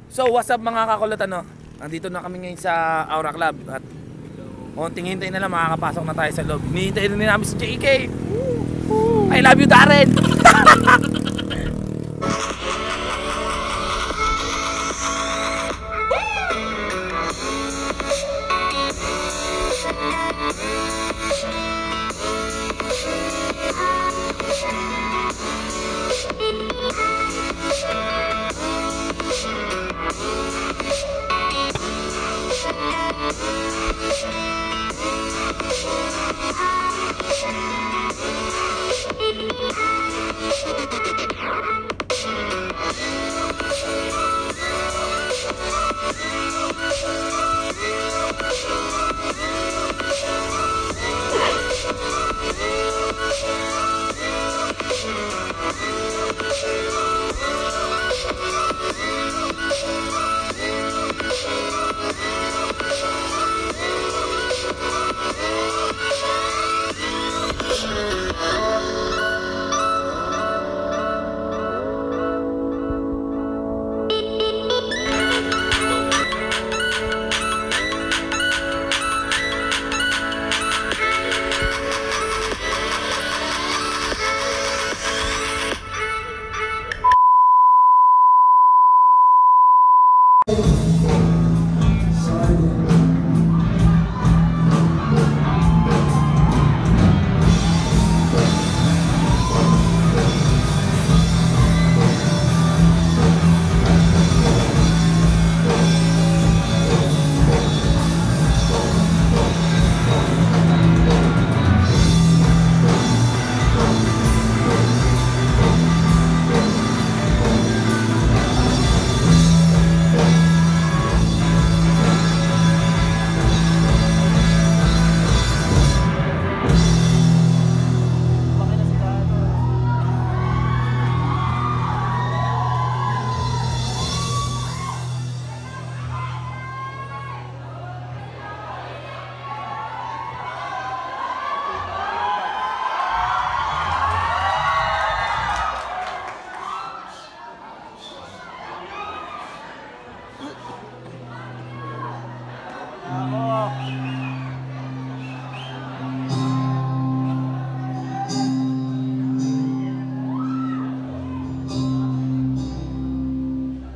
So what's up mga kakulot, ano? Nandito na kami ngayon sa Aura Club at konting hintay na lang makakapasok na tayo sa loob. Hinihintay na namin si JK. I love you, Darren.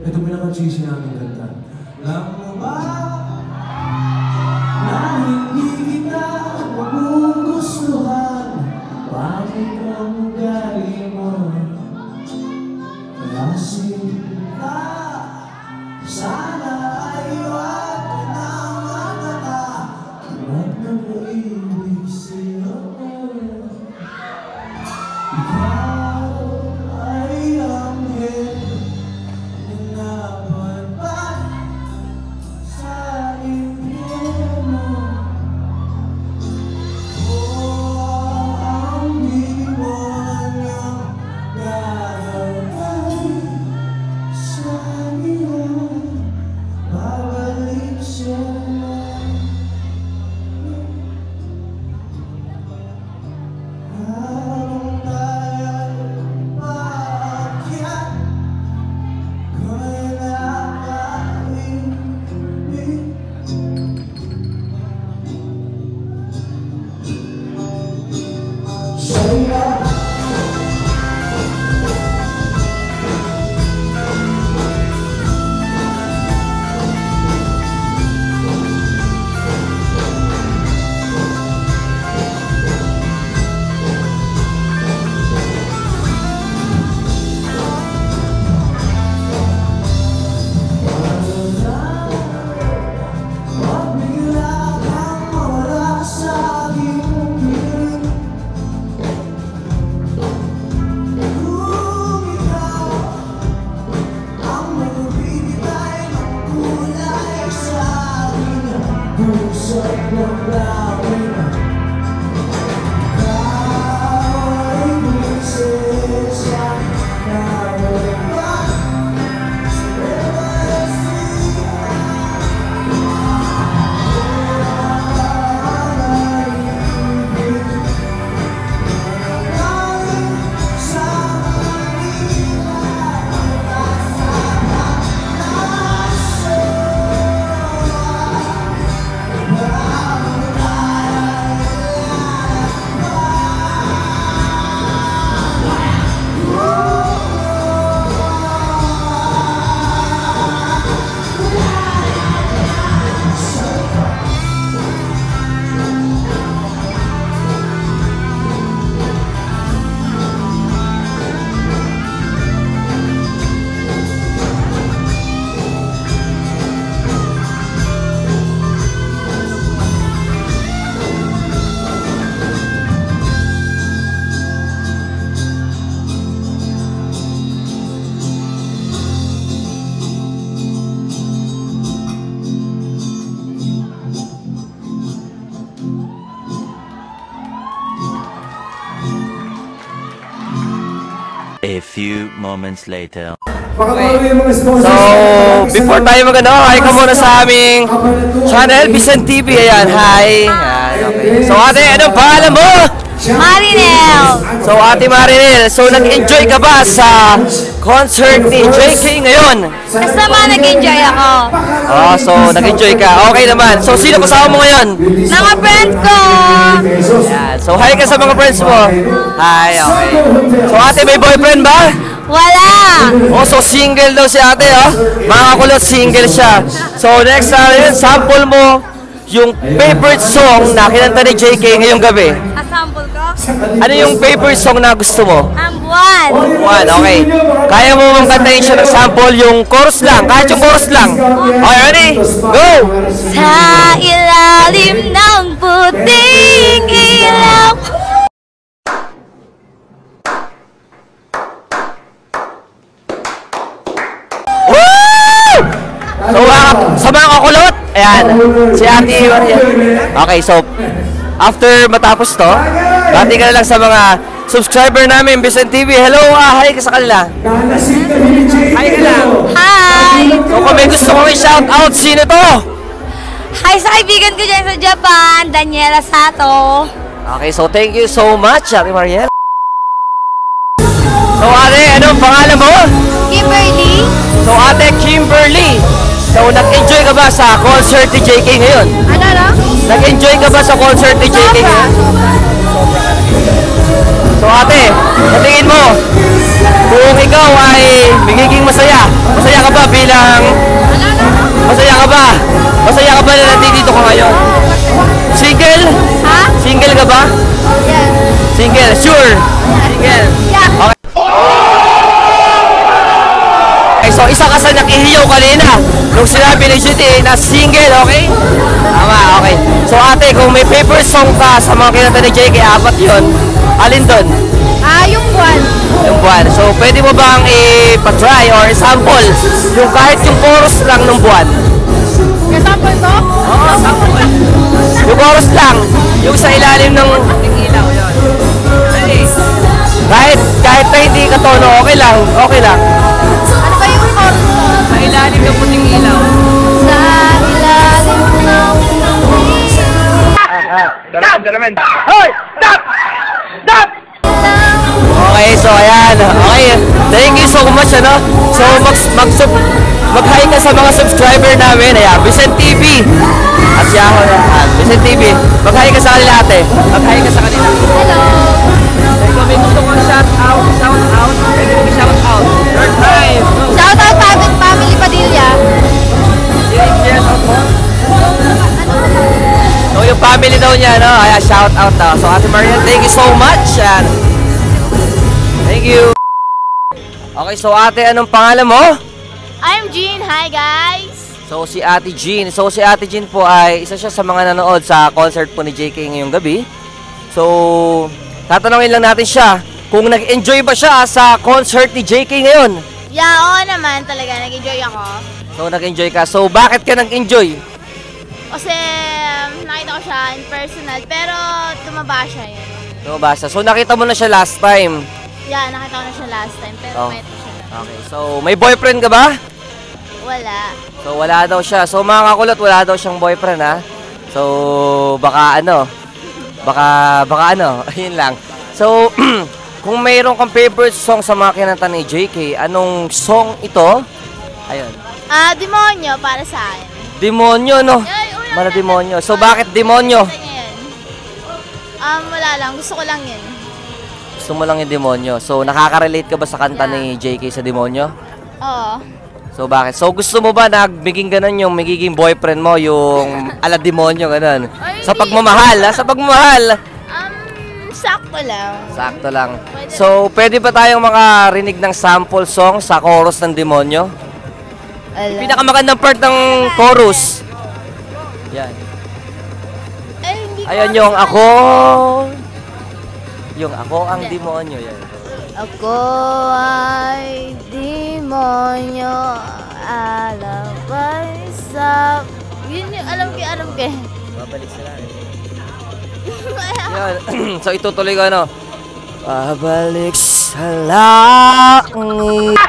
Ito pinaka-cheesy namin kanta. Alam mo ba na hindi kita magugustuhan? Bakit ang ugali mo? Kaya sinta, sana ay iwan ka na magkaka. Huwag na maibig sa'yo. Ikaw ay anghel. few moments later. So, before tayo mag-ano, hi ka muna sa aming channel, Vincent TV. Ayan, hi. Ayan, okay. So, ate, anong pangalan mo? Marinel! So, ate Marinel, so nag-enjoy ka ba sa concert ni JK ngayon? Kasama nag-enjoy ako. Oh, so nag-enjoy ka. Okay naman. So, sino kasama mo ngayon? Mga friend ko! Ayan. So, hi ka sa mga friends mo. Hi, okay. So, ate, may boyfriend ba? Wala! Oh, so single daw si ate, oh. Mga kakulot, single siya. So, next yun, sample mo yung favorite song na kinanta ni JK ngayong gabi. Asample ko? Ano yung favorite song na gusto mo? Ambuan! One, okay. Kaya mo mong kantahin siya ng sample yung chorus lang, kahit yung chorus lang. Okay, ready? Go! Sa ilalim ng puting ilaw. Woo! So, sa mga kakulot, ayan, si Ate Maria. Okay, so, after matapos to, bati ka na lang sa mga subscriber namin, Vincent TV. Hello, hi ka sa kanila. Hi ka lang. Hi! So, kung may gusto kong i-shout out, sino to? Hi sa kaibigan ko dyan sa Japan, Daniela Sato. Okay, so thank you so much, Ate Mariel. So, ate, anong pangalan mo? Kimberly. So, ate Kimberly. So, nag-enjoy ka ba sa concert ni JK ngayon? Ano no? Nag-enjoy ka ba sa concert ni JK ngayon? So, ate, patingin mo, kung ikaw ay magiging masaya, masaya ka ba bilang... Masaya ka ba? Masaya ka ba na nandito ka ngayon? Single? Ha? Single ka ba? Yes. Single, sure. Single. Yeah. Okay. Okay, so isa ka sa nakihiyaw kanina nung sinabi ni Judy na single, okay? Tama, okay. So ate, kung may favorite song ka sa mga kinanta ni JK, apat yun. Alin doon? Yung buwan. Yung buwan. So pwede mo bang i-try or sample yung kahit yung chorus lang ng buwan? Yung sample ko? Oo, sample. Yung chorus lang. Yung sa ilalim ng ilaw yun. Kahit na hindi ka tono, okay lang. Okay lang. Ano ba yung chorus ko? Sa ilalim ng puting ilaw. Sa ilalim ng Okay, so ayan. Okay, thank you so much, ano. So mag-hi ka sa mga subscriber namin. Ayan, Vincent TV. At Yahoo na. Vincent TV. Mag-hi ka sa kanila, ate. Mag-hi ka sa kanila. Hello! Kung may gusto kong shout out. Pwede mo shout out. Third time. Shout out family Padilla. Shout out mo. So yung family daw niya, no? Ayan, shout out daw. So Ate Maria, thank you so much. Ayan. Thank you. Okay, so ate, anong pangalan mo? I'm Jean. Hi guys! So si Ate Jean. So si Ate Jean po ay isa siya sa mga nanood sa concert po ni JK ngayong gabi. So tatanungin lang natin siya kung nag-enjoy ba siya sa concert ni JK ngayon. Yeah, oo naman talaga. Nag-enjoy ako. So nag-enjoy ka. So bakit ka nag-enjoy? Kasi nakita ko siya in personal, pero tumaba siya yun. No, basta. So nakita mo na siya last time. Yeah, nakita ko na siya last time, pero Oh. meto siya. Okay. So may boyfriend ka ba? Wala. So wala daw siya. So mga kakulot, wala daw siyang boyfriend, ha. So baka ano? Baka ano? Ayun lang. So kung mayroon kang favorite song sa mga kinanta ni JK, anong song ito? Ayun. Demonyo para sa akin. Demonyo, no? Ay, Mala demonyo. So bakit demonyo? Gusto niya yun. Wala lang. Gusto ko lang yun. Gusto mo lang yung demonyo. So nakaka-relate ka ba sa kanta ni JK sa demonyo? Oo. So bakit? So gusto mo ba na magiging ganun yung magiging boyfriend mo, yung ala demonyo, ganun? Ay, Sa hindi. pagmamahal, ha? Sa pagmamahal. Sakto lang. Sakto lang. So pwede ba tayong makarinig ng sample song sa chorus ng demonyo? Wala. Pinakamagandang part ng chorus. Yan. Ay, hindi ko Ayan alam yung sa- ako. Yung ako ang demonyo. Yan. Ako ay demonyo, alabay sa... Yun yung alam ko. Babalik sila. Yan. So itutuloy ko ano. Babalik sa langit.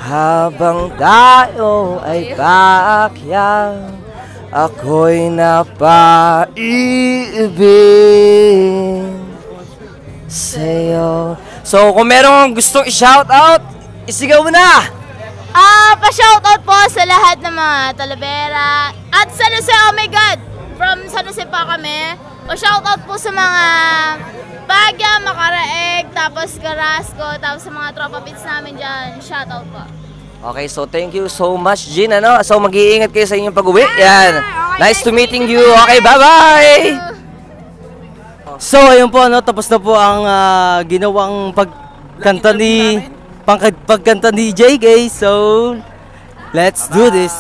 Habang tayo ay paakyat, ako'y napaibig sa'yo. So, kung merong gustong i-shoutout, isigaw mo na! Pa-shoutout po sa lahat ng mga Talavera at San Jose, oh my God! From San Jose pa kami. Pa-shoutout po sa mga Bagya, Makaraeg, tapos Carrasco, tapos sa mga tropa pits namin dyan. Shoutout po. Okay, so thank you so much, Jean, ano? So, mag-iingat kayo sa inyong pag-uwi. Yan. Nice to meeting you. Okay, bye-bye! So, ayun po, ano, tapos na po ang ginawang pagkanta ni JK. So, let's do this.